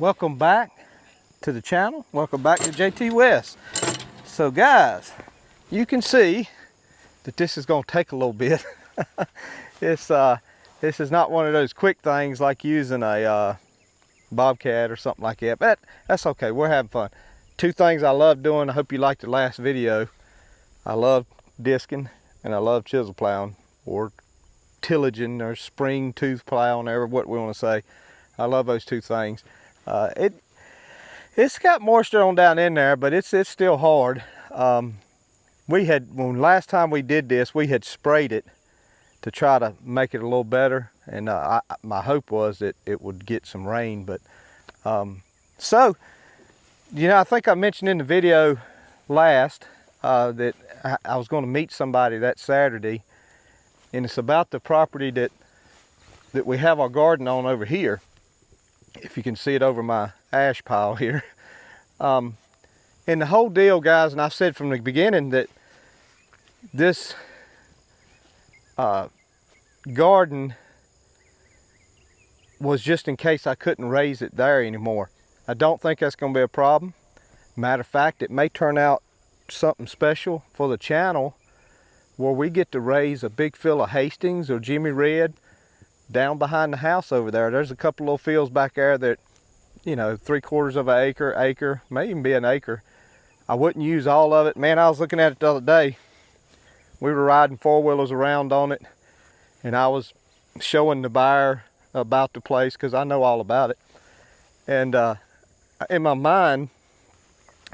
welcome back to the channel. Welcome back to Jtwes. So guys, you can see that this is going to take a little bit. This is not one of those quick things like using a bobcat or something like that, but that's okay. We're having fun. Two things I love doing. I hope you liked the last video. I love disking and I love chisel plowing, or tillaging, or spring tooth plowing, or what we want to say. I love those two things. It's got moisture on down in there, but it's still hard. When last time we did this, we had sprayed it to try to make it a little better, and my hope was that it would get some rain. But so, you know, I think I mentioned in the video last that I was going to meet somebody that Saturday, and it's about the property that we have our garden on over here. If you can see it over my ash pile here. And the whole deal, guys, and I've said from the beginning that this garden was just in case I couldn't raise it there anymore. I don't think that's going to be a problem. Matter of fact, it may turn out something special for the channel, where we get to raise a big field of Hastings or Jimmy Red down behind the house over there. There's a couple little fields back there that, you know, 3/4 of an acre, may even be an acre. I wouldn't use all of it. Man, I was looking at it the other day. We were riding four-wheelers around on it, and I was showing the buyer about the place because I know all about it. And in my mind,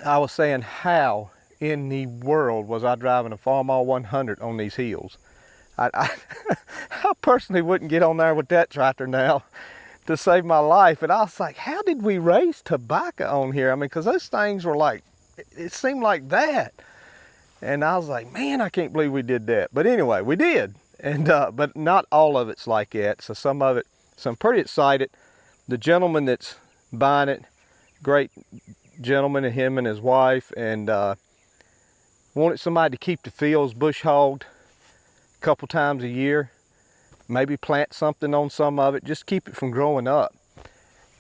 I was saying, how in the world was I driving a Farmall 100 on these hills? I personally wouldn't get on there with that tractor now to save my life. And I was like, how did we raise tobacco on here? I mean, because those things were like, it seemed like that. And I was like, man, I can't believe we did that. But anyway, we did. And but not all of it's like that. So some of it, so I'm pretty excited. The gentleman that's buying it, great gentleman, and him and his wife, and wanted somebody to keep the fields bush hogged a couple times a year, maybe plant something on some of it, just keep it from growing up.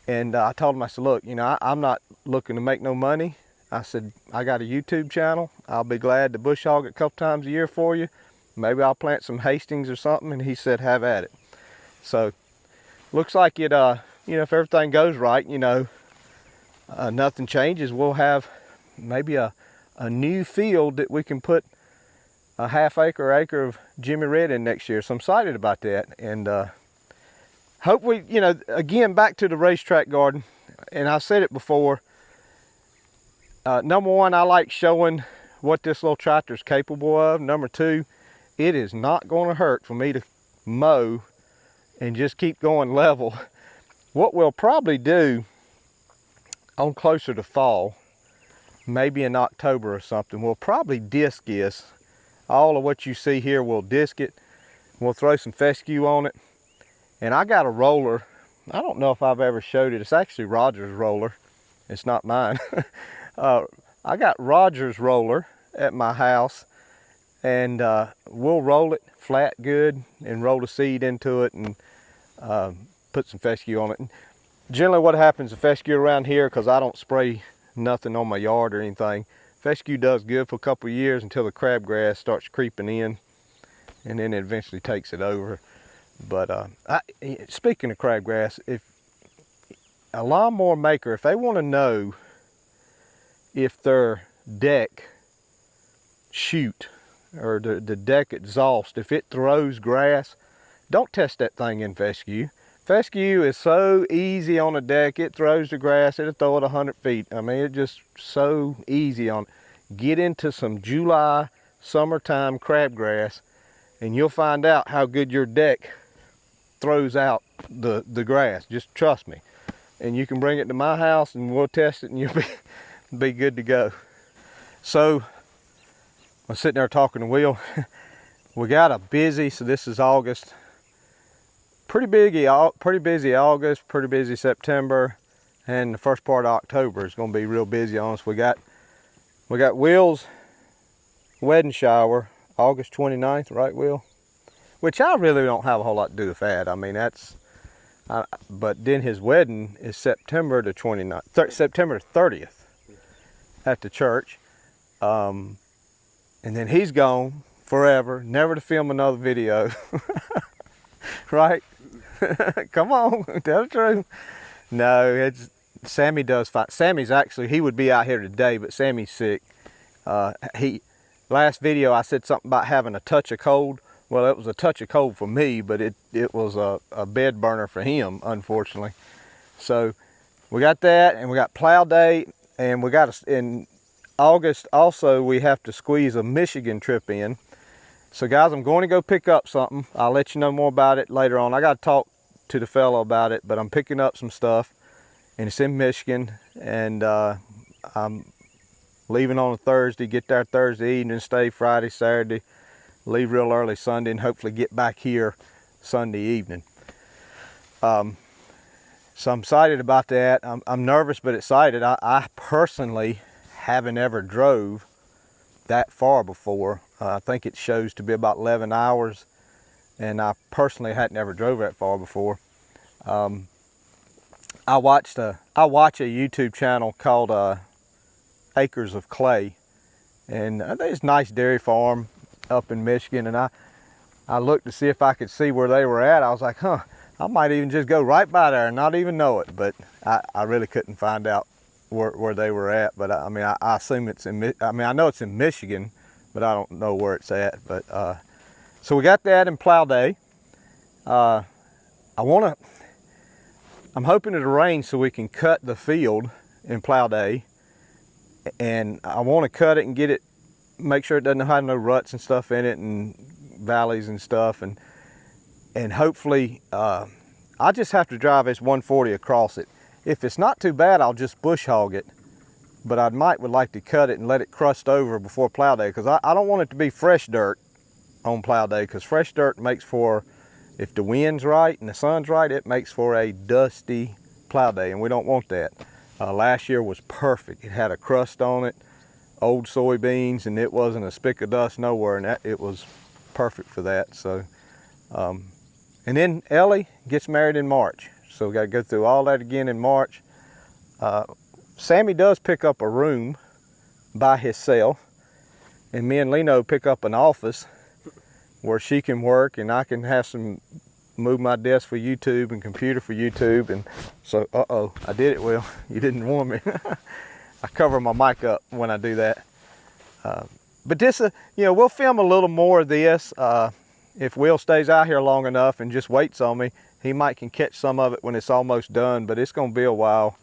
And I told him, I said, look, you know, I'm not looking to make no money. I said, I got a YouTube channel. I'll be glad to bush hog it a couple times a year for you. Maybe I'll plant some Hastings or something. And he said, have at it. So looks like it, you know, if everything goes right, you know, nothing changes, we'll have maybe a new field that we can put a half acre of Jimmy Red in next year. So I'm excited about that. And hope we, you know, again, back to the racetrack garden. And I said it before, number one, I like showing what this little tractor is capable of. Number two, it is not going to hurt for me to mow and just keep going level. What we'll probably do on closer to fall, maybe in October or something, we'll probably disc this. All of what you see here, we'll disc it. We'll throw some fescue on it. And I got a roller. I don't know if I've ever showed it. It's actually Roger's roller. It's not mine. I got Roger's roller at my house, and we'll roll it flat good and roll the seed into it and put some fescue on it. And generally what happens to fescue around here, because I don't spray nothing on my yard or anything, fescue does good for a couple of years until the crabgrass starts creeping in, and then it eventually takes it over. But speaking of crabgrass, if a lawnmower maker, if they want to know if their deck chute or the deck exhaust, if it throws grass, don't test that thing in fescue. Fescue is so easy on a deck. It throws the grass. It'll throw it 100 feet. I mean, it's just so easy on. Get into some July, summertime crabgrass, and you'll find out how good your deck throws out the grass. Just trust me. And you can bring it to my house, and we'll test it, and you'll be good to go. So I'm sitting there talking to Will. We got a busy, so this is August. Pretty busy August, pretty busy September, and the first part of October is going to be real busy on us. We got Will's wedding shower August 29th, right, Will? Which I really don't have a whole lot to do with that. I mean, But then his wedding is September the 29th, September 30th at the church. And then he's gone forever, never to film another video. Right? Come on, tell the truth. No, Sammy does fine. Sammy's actually, he would be out here today, but Sammy's sick. Last video I said something about having a touch of cold. Well, it was a touch of cold for me, but it was a bed burner for him, unfortunately. So we got that, and we got plow day, and we got in August also we have to squeeze a Michigan trip in. So guys, I'm going to go pick up something. I'll let you know more about it later on. I got to talk to the fellow about it, but I'm picking up some stuff, and it's in Michigan, and I'm leaving on a Thursday, get there Thursday evening, stay Friday, Saturday, leave real early Sunday, and hopefully get back here Sunday evening. So I'm excited about that. I'm nervous but excited. I personally haven't ever drove that far before. I think it shows to be about 11 hours, and I personally hadn't ever drove that far before. I watch a YouTube channel called Acres of Clay, and there's a nice dairy farm up in Michigan, and I looked to see if I could see where they were at. I was like, I might even just go right by there and not even know it, but I really couldn't find out where they were at. But I mean, I assume it's I know it's in Michigan, but I don't know where it's at. But so we got that in plow day. I'm hoping it'll rain so we can cut the field in plow day, and I want to cut it and get it, make sure it doesn't have no ruts and stuff in it and valleys and stuff, and hopefully I just have to drive this 140 across it. If it's not too bad, I'll just bush hog it, but I would like to cut it and let it crust over before plow day, because I don't want it to be fresh dirt on plow day, because fresh dirt makes for, if the wind's right and the sun's right, it makes for a dusty plow day, and we don't want that. Last year was perfect. It had a crust on it, old soybeans, and it wasn't a speck of dust nowhere, and it was perfect for that. So, and then Ellie gets married in March, so we got to go through all that again in March. Sammy does pick up a room by himself, and me and Leno pick up an office where she can work, and I can have move my desk for YouTube and computer for YouTube. And so, I did it, Will. You didn't warn me. I cover my mic up when I do that. But this, we'll film a little more of this. If Will stays out here long enough and just waits on me, he might can catch some of it when it's almost done, but it's gonna be a while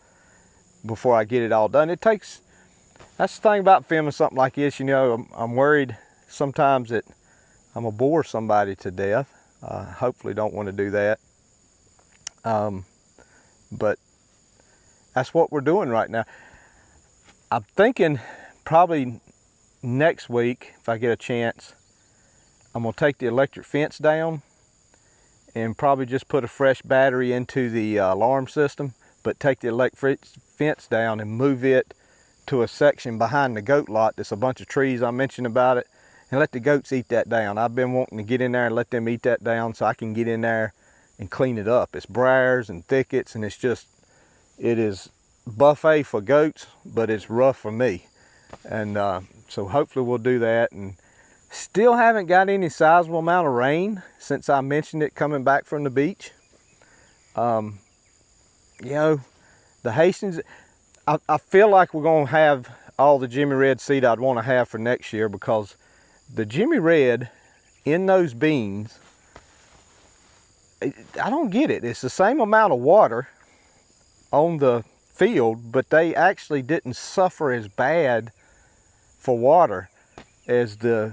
before I get it all done. That's the thing about filming something like this, I'm worried sometimes that I'm gonna bore somebody to death. Hopefully don't want to do that. But that's what we're doing right now. I'm thinking probably next week, if I get a chance, I'm gonna take the electric fence down and probably just put a fresh battery into the alarm system, but take the electric fence down and move it to a section behind the goat lot. There's a bunch of trees I mentioned about it, and let the goats eat that down. I've been wanting to get in there and let them eat that down so I can get in there and clean it up. It's briars and thickets, and it is buffet for goats, but it's rough for me. And so hopefully we'll do that. And still haven't got any sizable amount of rain since I mentioned it coming back from the beach. The Hastings, I feel like we're gonna have all the Jimmy Red seed I'd want to have for next year, because the Jimmy Red in those beans, I don't get it. It's the same amount of water on the field, but they actually didn't suffer as bad for water as the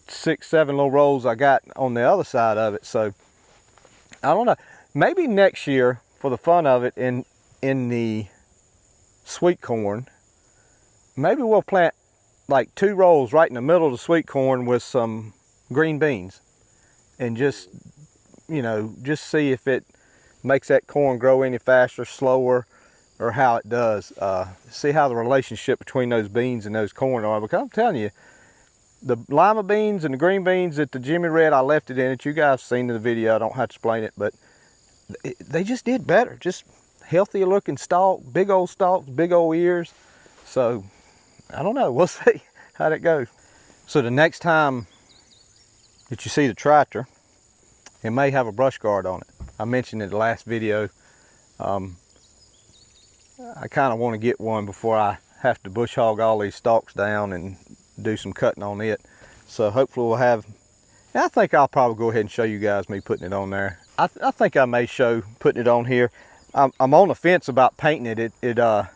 6-7 little rolls I got on the other side of it. So I don't know, maybe next year, for the fun of it, in the sweet corn, maybe we'll plant like 2 rolls right in the middle of the sweet corn with some green beans, and just see if it makes that corn grow any faster, slower, or how it does. See how the relationship between those beans and those corn are, because I'm telling you, the lima beans and the green beans at the Jimmy Red, I left it in it. You guys seen the video, I don't have to explain it, but they just did better. Just healthier looking stalk, big old stalks, big old ears. So I don't know, we'll see how that goes. So the next time that you see the tractor, it may have a brush guard on it. I mentioned in the last video, I kind of want to get one before I have to bush hog all these stalks down and do some cutting on it. So hopefully we'll have, I think I'll probably go ahead and show you guys me putting it on there. I think I may show putting it on here. I'm on the fence about painting it. I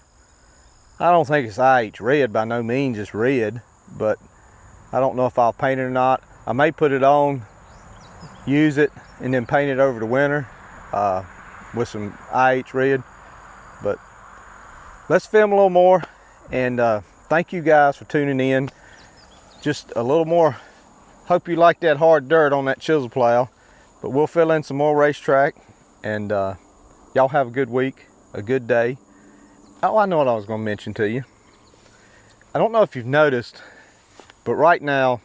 don't think it's IH red, by no means it's red, but I don't know if I'll paint it or not. I may put it on, use it, and then paint it over the winter with some IH red. But let's film a little more, and thank you guys for tuning in. Just a little more, hope you like that hard dirt on that chisel plow, but we'll fill in some more racetrack, and y'all have a good week, a good day. Oh, I know what I was going to mention to you. I don't know if you've noticed, but right now,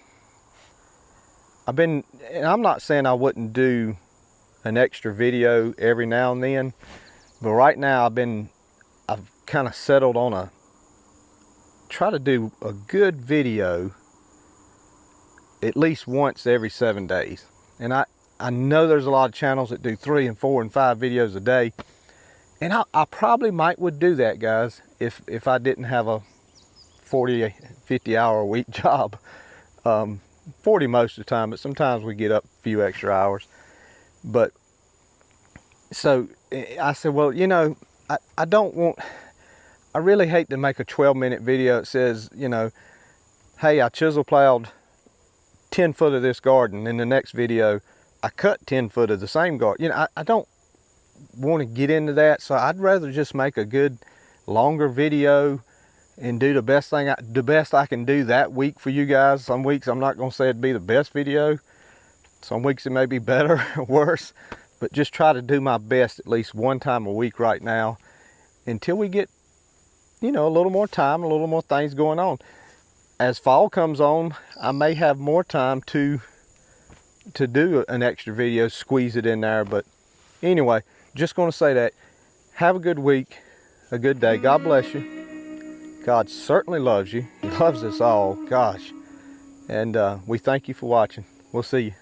and I'm not saying I wouldn't do an extra video every now and then, but right now I've kind of settled on try to do a good video at least once every 7 days. And I know there's a lot of channels that do 3 and 4 and 5 videos a day. And I probably would do that, guys, if I didn't have a 40, 50 hour a week job. 40 most of the time, but sometimes we get up a few extra hours. But so I said, well, you know, I really hate to make a 12-minute video that says, you know, hey, I chisel plowed 10 foot of this garden. In the next video, I cut 10 foot of the same garden. You know, I don't want to get into that, so I'd rather just make a good longer video and do the best I can do that week for you guys. Some weeks I'm not going to say it'd be the best video. Some weeks it may be better or worse, but just try to do my best at least one time a week right now until we get, you know, a little more time, a little more things going on. As fall comes on, I may have more time to do an extra video, squeeze it in there. But anyway, just going to say that. Have a good week, a good day. God bless you. God certainly loves you. He loves us all. Gosh. And we thank you for watching. We'll see you.